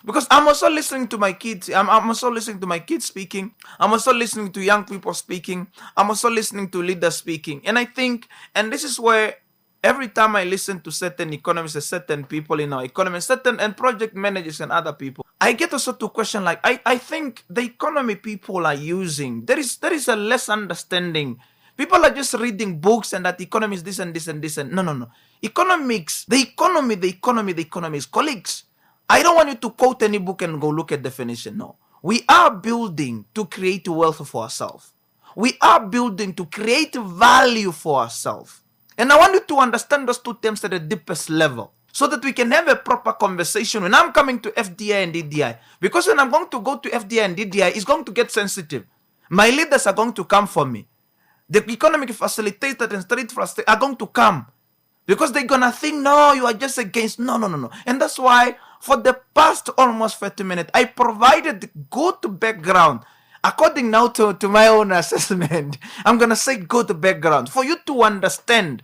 Because I'm also listening to my kids. I'm also listening to my kids speaking. I'm also listening to young people speaking. I'm also listening to leaders speaking. And I think, and this is where every time I listen to certain economists and certain people in our economy, certain and project managers and other people, I get also to question like, I think the economy people are using, there is a less understanding. People are just reading books and that economy is this and this and this and no. Economics, the economy is colleagues. I don't want you to quote any book and go look at definition. No. We are building to create wealth for ourselves. We are building to create value for ourselves. And I want you to understand those two terms at the deepest level so that we can have a proper conversation when I'm coming to FDI and DDI. Because when I'm going to go to FDI and DDI, it's going to get sensitive. My leaders are going to come for me. The economic facilitator and street facilitator are going to come. Because they're going to think, no, you are just against. No. And that's why for the past almost 30 minutes, I provided good background. According now to my own assessment, I'm going to say good background. For you to understand,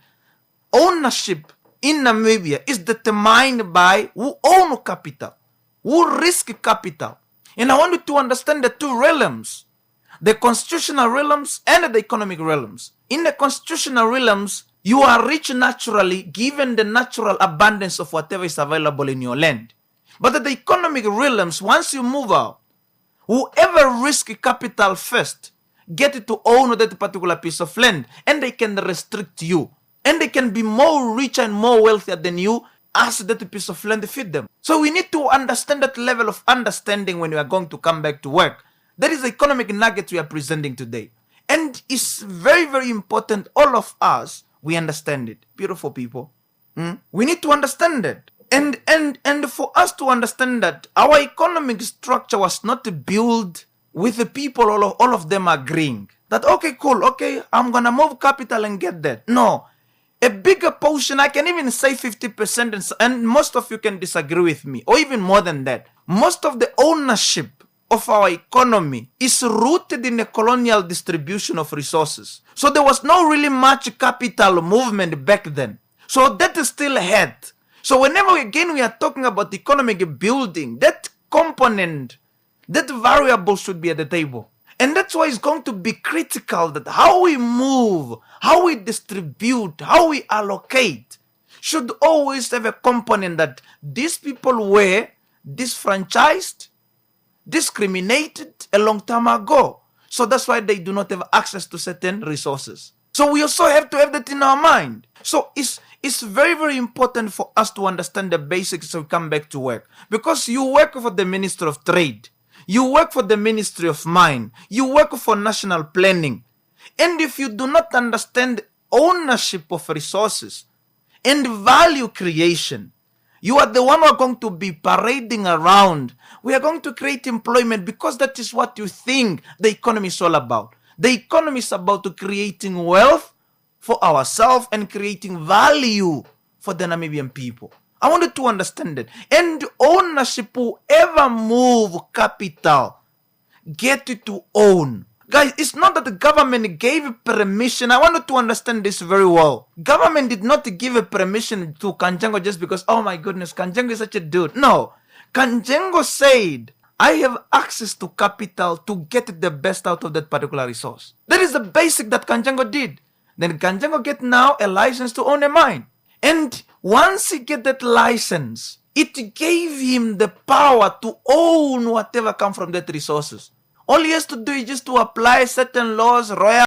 ownership in Namibia is determined by who own capital, who risk capital. And I want you to understand the two realms, the constitutional realms and the economic realms. In the constitutional realms, you are rich naturally given the natural abundance of whatever is available in your land. But at the economic realms, once you move out, whoever risk capital first, get to own that particular piece of land, and they can restrict you. And they can be more rich and more wealthier than you as that piece of land feed them. So we need to understand that level of understanding when we are going to come back to work. That is the economic nugget we are presenting today. And it's very, very important, all of us, we understand it. Beautiful people. We need to understand it. And for us to understand that our economic structure was not built with the people, all of them agreeing that, okay, cool, okay, I'm going to move capital and get that. No, a bigger portion, I can even say 50%, and most of you can disagree with me, or even more than that. Most of the ownership of our economy is rooted in a colonial distribution of resources. So there was no really much capital movement back then. So that is still ahead. So whenever again we are talking about economic building, that component, that variable should be at the table. And that's why it's going to be critical that how we move, how we distribute, how we allocate should always have a component that these people were disfranchised, discriminated a long time ago. So that's why they do not have access to certain resources. So we also have to have that in our mind. So it's very, very important for us to understand the basics so we come back to work. Because you work for the Ministry of Trade. You work for the Ministry of Mine. You work for national planning. And if you do not understand ownership of resources and value creation, you are the one who are going to be parading around. We are going to create employment because that is what you think the economy is all about. The economy is about creating wealth for ourselves and creating value for the Namibian people. I wanted to understand it. And ownership, whoever move capital, get it to own. Guys, it's not that the government gave permission. I wanted to understand this very well. Government did not give a permission to Kanjango just because, oh my goodness, Kanjango is such a dude. No. Kanjango said, I have access to capital to get the best out of that particular resource. That is the basic that Kanjango did. Then Kanjango get now a license to own a mine. And once he get that license, it gave him the power to own whatever come from that resources. All he has to do is just to apply certain laws, royal